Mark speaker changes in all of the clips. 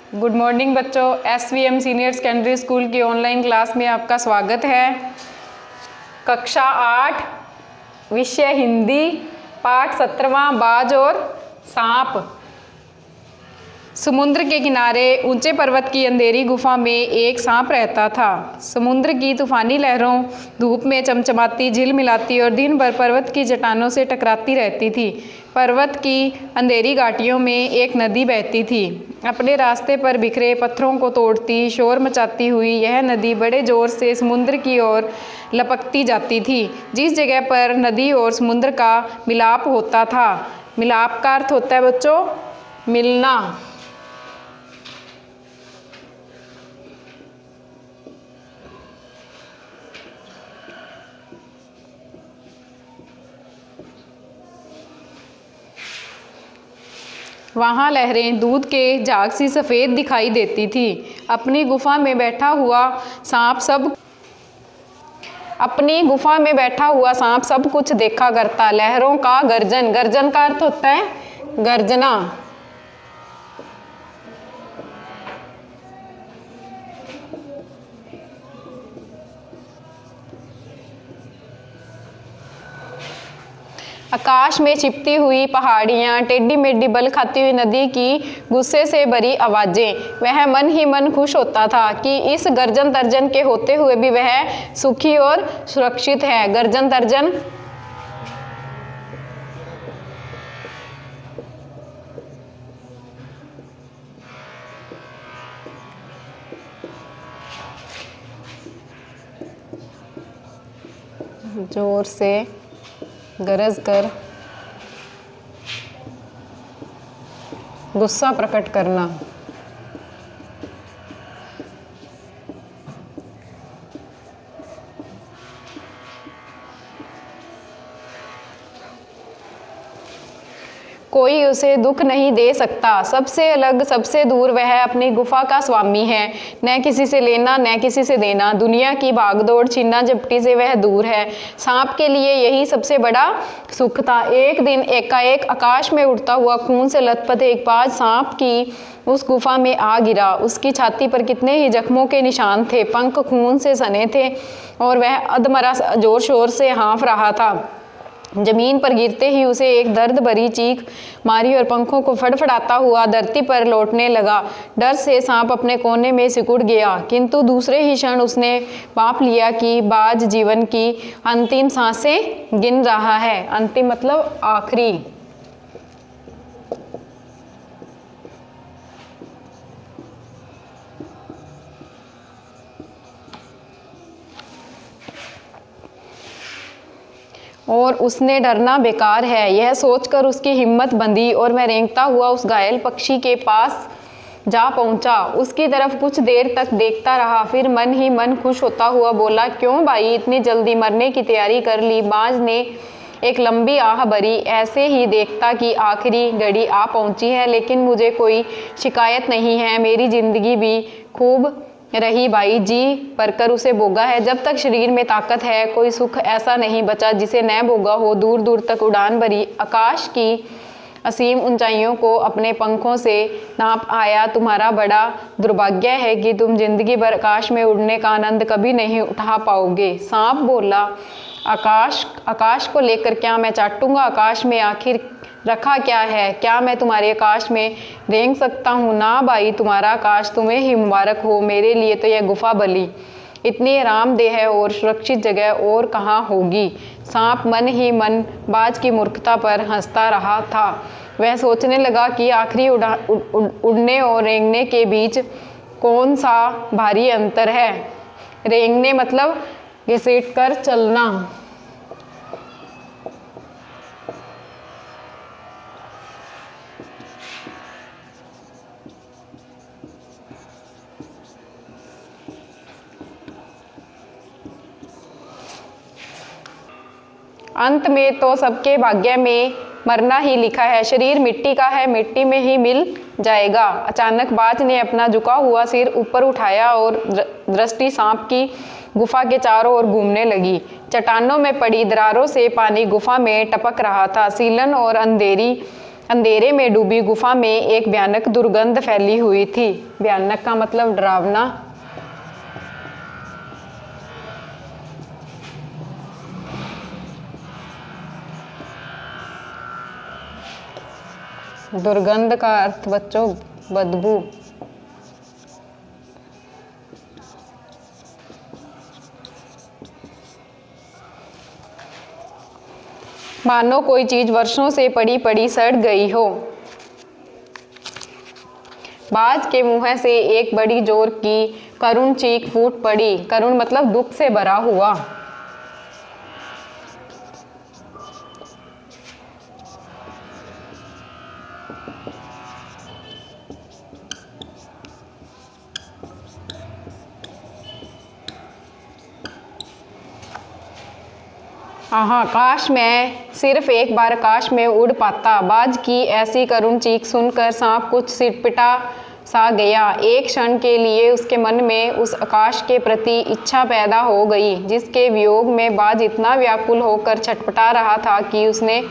Speaker 1: Good morning बच्चों, SVM senior secondary school की online class में आपका स्वागत है। कक्षा 8 विषय हिंदी, पाठ 17वां बाज और सांप। समुद्र के किनारे ऊंचे पर्वत की अंधेरी गुफा में एक सांप रहता था। समुद्र की तूफानी लहरों धूप में चमचमाती झिलमिलाती और दिन भर पर्वत की चट्टानों से टकराती रहती थी। पर्वत की अंधेरी घाटियों में एक नदी बहती थी। अपने रास्ते पर बिखरे पत्थरों को तोड़ती, शोर मचाती हुई यह नदी बड़े जोर से समुद्र की ओर लपकती जाती थी। जिस जगह पर नदी और समुद्र का मिलाप होता था, मिलाप का अर्थ होता है बच्चों मिलना। वहाँ लहरें दूध के झाग सी सफ़ेद दिखाई देती थी। अपनी गुफा में बैठा हुआ सांप सब कुछ देखा करता। लहरों का गर्जन, गर्जन का अर्थ होता है गर्जना। आकाश में छिपती हुई पहाड़ियाँ, टेढ़ी मेढ़ी बल खाती हुई नदी की गुस्से से भरी आवाज़ें। वह मन ही मन खुश होता था कि इस गर्जन तर्जन के होते हुए भी वह सुखी और सुरक्षित है। गर्जन तर्जन जोर से गरज कर गुस्सा प्रकट करना। कोई उसे दुख नहीं दे सकता। सबसे अलग, सबसे दूर वह अपनी गुफा का स्वामी है। न किसी से लेना न किसी से देना। दुनिया की भागदौड़ छीना झपटी से वह दूर है। सांप के लिए यही सबसे बड़ा सुख था। एक दिन एकाएक आकाश में उड़ता हुआ खून से लथपथ एक बाज सांप की उस गुफा में आ गिरा। उसकी छाती पर कितने ही जख्मों के निशान थे, पंख खून से सने थे और वह अधमरा जोर शोर से हाँफ रहा था। जमीन पर गिरते ही उसे एक दर्द भरी चीख मारी और पंखों को फड़फड़ाता हुआ धरती पर लौटने लगा। डर से सांप अपने कोने में सिकुड़ गया, किंतु दूसरे ही क्षण उसने भांप लिया कि बाज जीवन की अंतिम सांसें गिन रहा है। अंतिम मतलब आखिरी। और उसने डरना बेकार है, यह सोचकर उसकी हिम्मत बंधी और मैं रेंगता हुआ उस घायल पक्षी के पास जा पहुंचा। उसकी तरफ कुछ देर तक देखता रहा, फिर मन ही मन खुश होता हुआ बोला, क्यों भाई, इतनी जल्दी मरने की तैयारी कर ली? बाज ने एक लंबी आह भरी। ऐसे ही देखता कि आखिरी घड़ी आ पहुंची है, लेकिन मुझे कोई शिकायत नहीं है। मेरी जिंदगी भी खूब रही भाई, जी भरकर उसे भोगा है। जब तक शरीर में ताकत है, कोई सुख ऐसा नहीं बचा जिसे न भोगा हो। दूर दूर तक उड़ान भरी आकाश की असीम ऊंचाइयों को अपने पंखों से नाप आया। तुम्हारा बड़ा दुर्भाग्य है कि तुम जिंदगी भर आकाश में उड़ने का आनंद कभी नहीं उठा पाओगे। सांप बोला, आकाश को लेकर क्या मैं चाटूंगा? आकाश में आखिर रखा क्या है? क्या मैं तुम्हारे आकाश में रेंग सकता हूँ? ना भाई, तुम्हारा आकाश तुम्हें ही मुबारक हो। मेरे लिए तो यह गुफा भली इतनी आरामदेह और सुरक्षित जगह और कहाँ होगी। सांप मन ही मन बाज की मूर्खता पर हंसता रहा था। वह सोचने लगा कि आखिरी उड़ने और रेंगने के बीच कौन सा भारी अंतर है। रेंगने मतलब घसीट कर चलना। अंत में तो सबके भाग्य में मरना ही लिखा है। शरीर मिट्टी का है, मिट्टी में ही मिल जाएगा। अचानक बाज ने अपना झुका हुआ सिर ऊपर उठाया और दृष्टि सांप की गुफा के चारों ओर घूमने लगी। चट्टानों में पड़ी दरारों से पानी गुफा में टपक रहा था। सीलन और अंधेरी अंधेरे में डूबी गुफा में एक भयानक दुर्गंध फैली हुई थी। भयानक का मतलब डरावना। दुर्गंध का अर्थ बच्चों बदबू। मानो कोई चीज वर्षों से पड़ी पड़ी सड़ गई हो। बाज के मुंह से एक बड़ी जोर की करुण चीख फूट पड़ी। करुण मतलब दुख से भरा हुआ। हाँ, काश मैं सिर्फ एक बार काश में उड़ पाता। बाज की ऐसी करुण चीख सुनकर सांप कुछ सिटपिटा सा गया। एक क्षण के लिए उसके मन में उस आकाश के प्रति इच्छा पैदा हो गई जिसके वियोग में बाज इतना व्याकुल होकर छटपटा रहा था कि उसने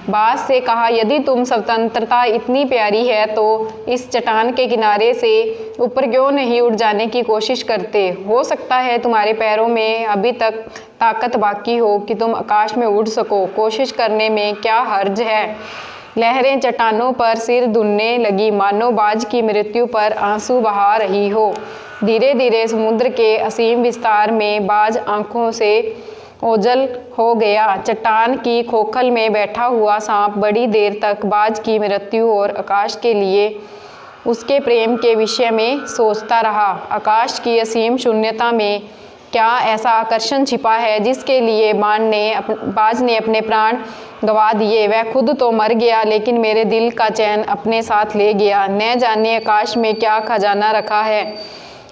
Speaker 1: बाज से कहा, यदि तुम स्वतंत्रता इतनी प्यारी है तो इस चट्टान के किनारे से ऊपर क्यों नहीं उड़ जाने की कोशिश करते? हो सकता है तुम्हारे पैरों में अभी तक ताकत बाकी हो कि तुम आकाश में उड़ सको। कोशिश करने में क्या हर्ज है? लहरें चट्टानों पर सिर धुनने लगी, मानो बाज की मृत्यु पर आंसू बहा रही हो। धीरे धीरे समुद्र के असीम विस्तार में बाज आंखों से ओझल हो गया। चट्टान की खोखल में बैठा हुआ सांप बड़ी देर तक बाज की मृत्यु और आकाश के लिए उसके प्रेम के विषय में सोचता रहा। आकाश की असीम शून्यता में क्या ऐसा आकर्षण छिपा है जिसके लिए बाज ने अपने प्राण गंवा दिए? वह खुद तो मर गया लेकिन मेरे दिल का चैन अपने साथ ले गया। न जाने आकाश में क्या खजाना रखा है।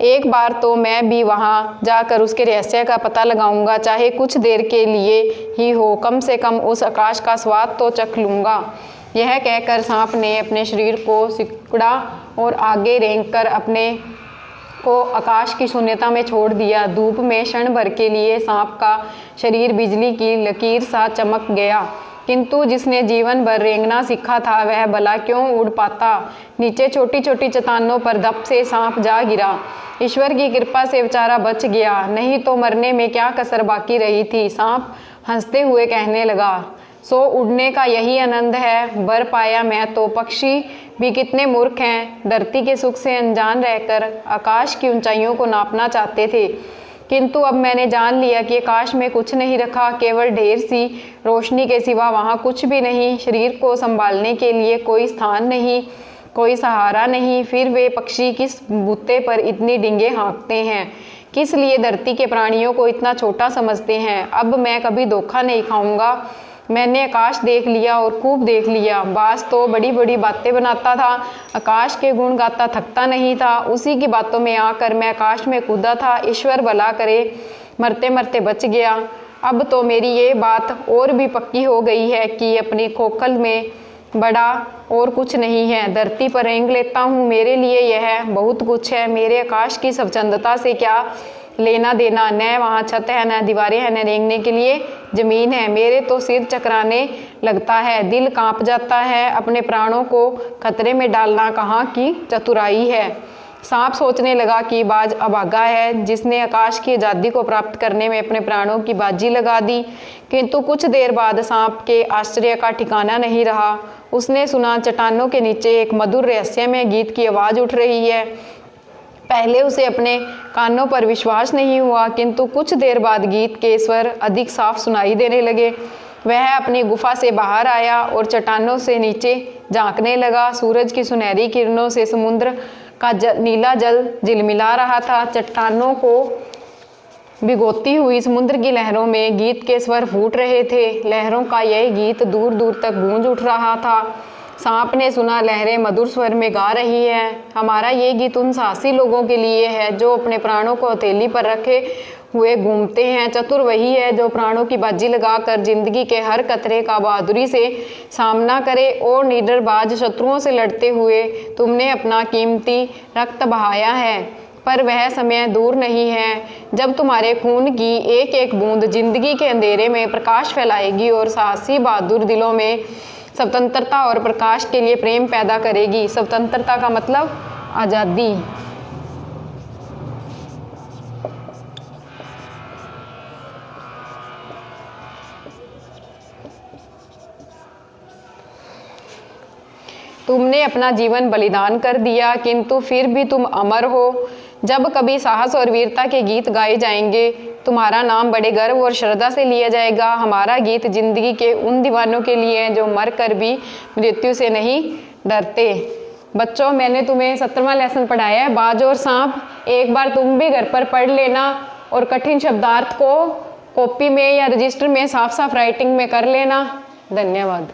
Speaker 1: एक बार तो मैं भी वहां जाकर उसके रहस्य का पता लगाऊंगा, चाहे कुछ देर के लिए ही हो। कम से कम उस आकाश का स्वाद तो चख लूंगा। यह कहकर सांप ने अपने शरीर को सिकुड़ा और आगे रेंगकर अपने को आकाश की शून्यता में छोड़ दिया। धूप में क्षण भर के लिए सांप का शरीर बिजली की लकीर सा चमक गया, किंतु जिसने जीवन भर रेंगना सीखा था वह भला क्यों उड़ पाता? नीचे छोटी छोटी चट्टानों पर धप से सांप जा गिरा। ईश्वर की कृपा से बेचारा बच गया, नहीं तो मरने में क्या कसर बाकी रही थी। सांप हंसते हुए कहने लगा, सो उड़ने का यही आनंद है। बर पाया मैं तो। पक्षी भी कितने मूर्ख हैं, धरती के सुख से अनजान रहकर आकाश की ऊंचाइयों को नापना चाहते थे। किंतु अब मैंने जान लिया कि आकाश में कुछ नहीं रखा, केवल ढेर सी रोशनी के सिवा वहाँ कुछ भी नहीं। शरीर को संभालने के लिए कोई स्थान नहीं, कोई सहारा नहीं। फिर वे पक्षी किस बूते पर इतनी डींगे हाँकते हैं? किस लिए धरती के प्राणियों को इतना छोटा समझते हैं? अब मैं कभी धोखा नहीं खाऊंगा। मैंने आकाश देख लिया और खूब देख लिया। बाज तो बड़ी बड़ी बातें बनाता था, आकाश के गुण गाता थकता नहीं था। उसी की बातों में आकर मैं आकाश में कूदा था। ईश्वर भला करे, मरते मरते बच गया। अब तो मेरी ये बात और भी पक्की हो गई है कि अपनी खोखल में बड़ा और कुछ नहीं है। धरती पर रेंग लेता हूँ, मेरे लिए यह बहुत कुछ है। मेरे आकाश की स्वच्छंदता से क्या लेना देना? न वहाँ छत है, न दीवारें हैं, न रेंगने के लिए जमीन है। मेरे तो सिर चकराने लगता है, दिल कांप जाता है। अपने प्राणों को खतरे में डालना कहाँ की चतुराई है। सांप सोचने लगा कि बाज अभागा है जिसने आकाश की आज़ादी को प्राप्त करने में अपने प्राणों की बाजी लगा दी। किंतु कुछ देर बाद सांप के आश्चर्य का ठिकाना नहीं रहा। उसने सुना चट्टानों के नीचे एक मधुर रहस्यमय गीत की आवाज़ उठ रही है। पहले उसे अपने कानों पर विश्वास नहीं हुआ, किंतु कुछ देर बाद गीत के स्वर अधिक साफ सुनाई देने लगे। वह अपनी गुफा से बाहर आया और चट्टानों से नीचे झांकने लगा। सूरज की सुनहरी किरणों से समुद्र का नीला जल झिलमिला रहा था। चट्टानों को भिगोती हुई समुद्र की लहरों में गीत के स्वर फूट रहे थे। लहरों का यह गीत दूर दूर तक गूंज उठ रहा था। सांप ने सुना, लहरें मधुर स्वर में गा रही हैं, हमारा ये गीत उन साहसी लोगों के लिए है जो अपने प्राणों को हथेली पर रखे हुए घूमते हैं। चतुर वही है जो प्राणों की बाजी लगाकर जिंदगी के हर खतरे का बहादुरी से सामना करे। और निडरबाज शत्रुओं से लड़ते हुए तुमने अपना कीमती रक्त बहाया है, पर वह समय दूर नहीं है जब तुम्हारे खून की एक एक बूंद जिंदगी के अंधेरे में प्रकाश फैलाएगी और साहसी बहादुर दिलों में स्वतंत्रता और प्रकाश के लिए प्रेम पैदा करेगी। स्वतंत्रता का मतलब आज़ादी। तुमने अपना जीवन बलिदान कर दिया, किंतु फिर भी तुम अमर हो। जब कभी साहस और वीरता के गीत गाए जाएंगे, तुम्हारा नाम बड़े गर्व और श्रद्धा से लिया जाएगा। हमारा गीत जिंदगी के उन दीवानों के लिए है जो मर कर भी मृत्यु से नहीं डरते। बच्चों, मैंने तुम्हें 17वां लेसन पढ़ाया है, बाज और सांप। एक बार तुम भी घर पर पढ़ लेना और कठिन शब्दार्थ को कॉपी में या रजिस्टर में साफ साफ राइटिंग में कर लेना। धन्यवाद।